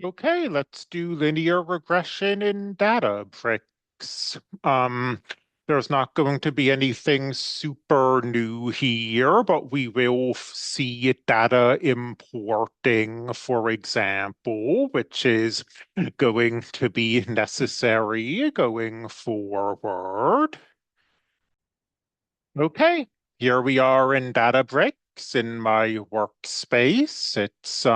Okay, let's do linear regression in Databricks. There's not going to be anything super new here, but we will see data importing, for example, which is going to be necessary going forward. Okay, here we are in Databricks in my workspace. It's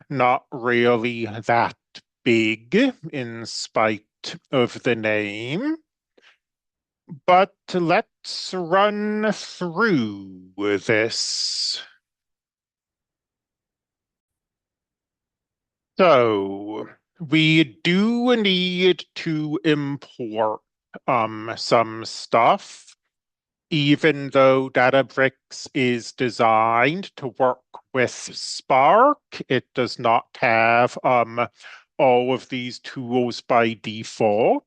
not really that big in spite of the name, but let's run through this. So we do need to import some stuff. Even though Databricks is designed to work with Spark, it does not have all of these tools by default.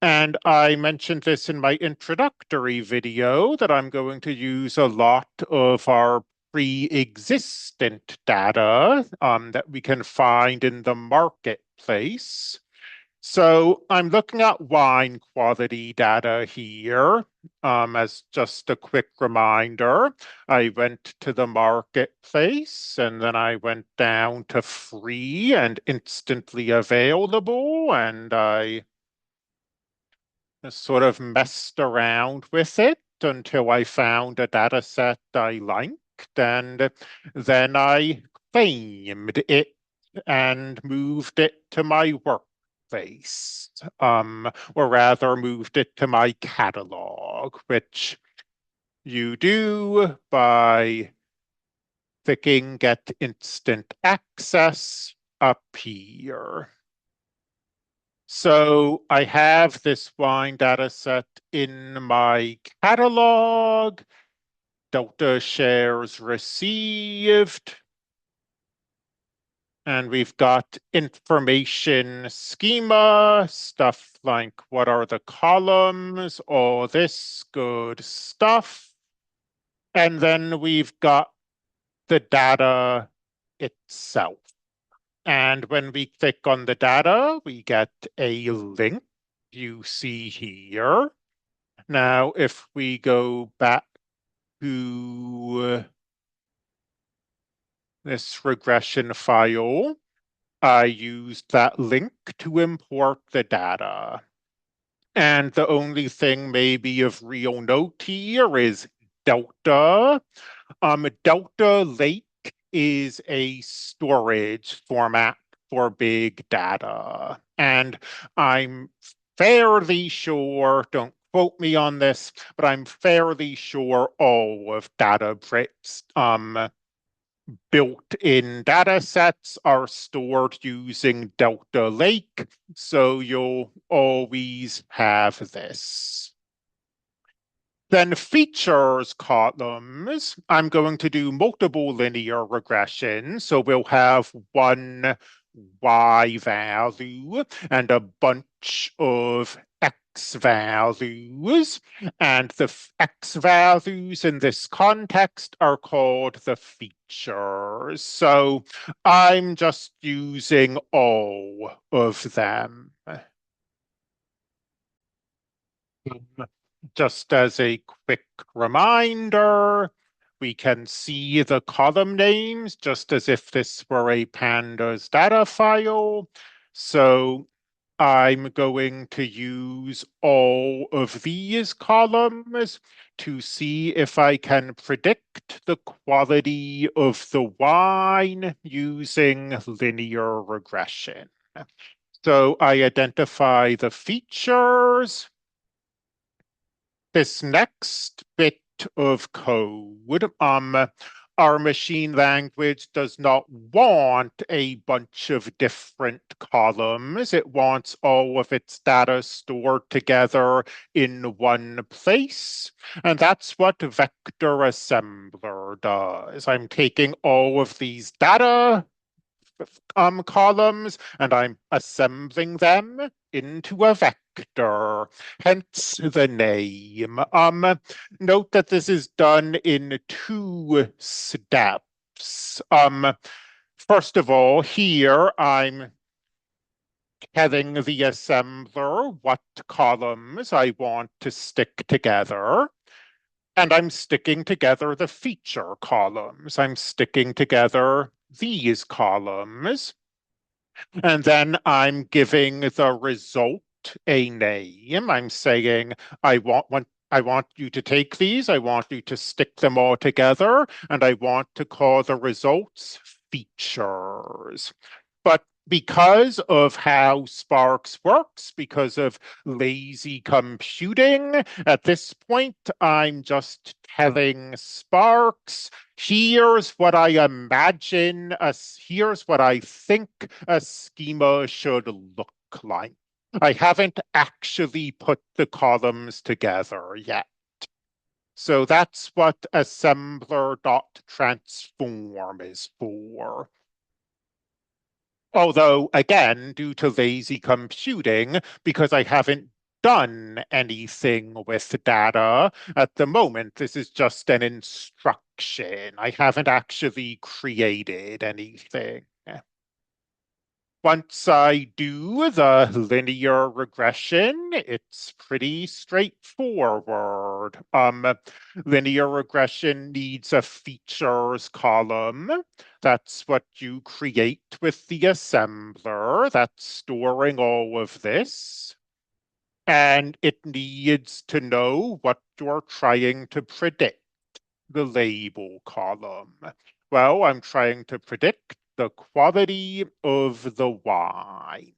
And I mentioned this in my introductory video that I'm going to use a lot of our pre-existent data that we can find in the marketplace. So I'm looking at wine quality data here. As just a quick reminder, I went to the marketplace and then I went down to free and instantly available, and I sort of messed around with it until I found a data set I liked, and then I claimed it and moved it to my workplace, or rather moved it to my catalog, which you do by clicking Get Instant Access up here. So I have this wine data set in my catalog, Delta shares received, and we've got information schema, stuff like what are the columns, all this good stuff. And then we've got the data itself. And when we click on the data, we get a link you see here. Now, if we go back to this regression file, I used that link to import the data. And the only thing maybe of real note here is Delta. Delta Lake is a storage format for big data. And I'm fairly sure, don't quote me on this, but I'm fairly sure all of Databricks built-in data sets are stored using Delta Lake, so you'll always have this. Then features columns, I'm going to do multiple linear regression. So we'll have one Y value and a bunch of X values. And the X values in this context are called the features. So I'm just using all of them. Just as a quick reminder, we can see the column names just as if this were a pandas data file. So I'm going to use all of these columns to see if I can predict the quality of the wine using linear regression. So I identify the features. This next bit of code, our machine language does not want a bunch of different columns. It wants all of its data stored together in one place. And that's what vector assembler does. I'm taking all of these data columns and I'm assembling them into a vector, hence the name. Note that this is done in two steps. First of all, here I'm telling the assembler what columns I want to stick together. And I'm sticking together the feature columns. I'm sticking together these columns. And then I'm giving the result a name. I'm saying, I want you to take these, I want you to stick them all together, and I want to call the results features. But because of how Sparks works, because of lazy computing, at this point, I'm just telling Sparks, here's what I imagine, here's what I think a schema should look like. I haven't actually put the columns together yet. So that's what assembler.transform is for. Although, again, due to lazy computing, because I haven't done anything with data at the moment, this is just an instruction. I haven't actually created anything. Once I do the linear regression, it's pretty straightforward. Linear regression needs a features column. That's what you create with the assembler. That's storing all of this. And it needs to know what you're trying to predict, the label column. Well, I'm trying to predict the quality of the wine.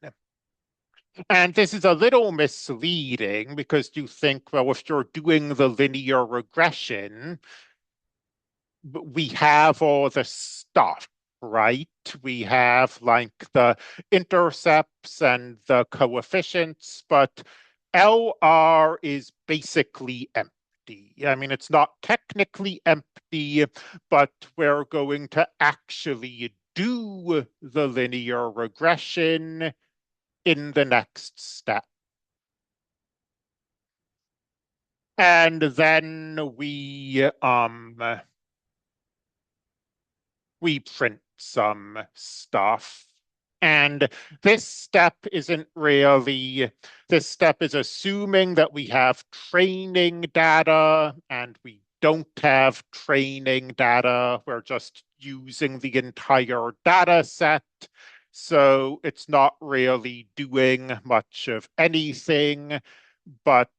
And this is a little misleading because you think, well, if you're doing the linear regression, we have all the stuff, right? We have like the intercepts and the coefficients, but LR is basically empty. I mean, it's not technically empty, but we're going to actually do the linear regression in the next step. And then we print some stuff. And this step isn't really, this step is assuming that we have training data and we don't have training data. We're just using the entire data set. So it's not really doing much of anything, but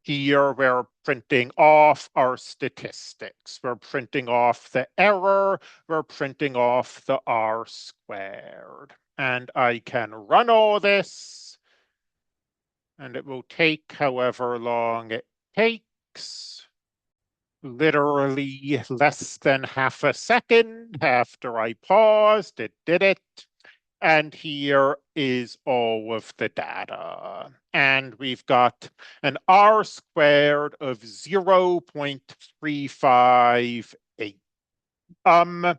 here we're printing off our statistics. We're printing off the error. We're printing off the R squared. And I can run all this, and it will take however long it takes. Literally less than half a second after I paused, it did it. And here is all of the data. And we've got an R squared of 0.358,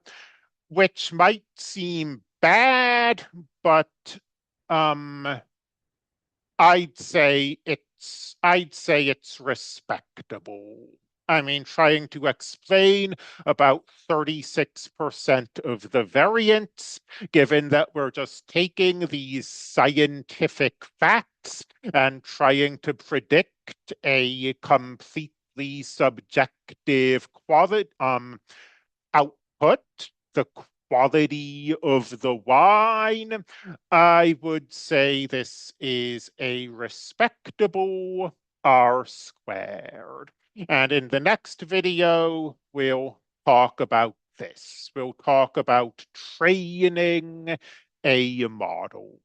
which might seem bad, but um, I'd say it's respectable. I mean, trying to explain about 36% of the variance, given that we're just taking these scientific facts and trying to predict a completely subjective quality output, the quality of the wine, I would say this is a respectable R squared. And in the next video, we'll talk about this. We'll talk about training a model.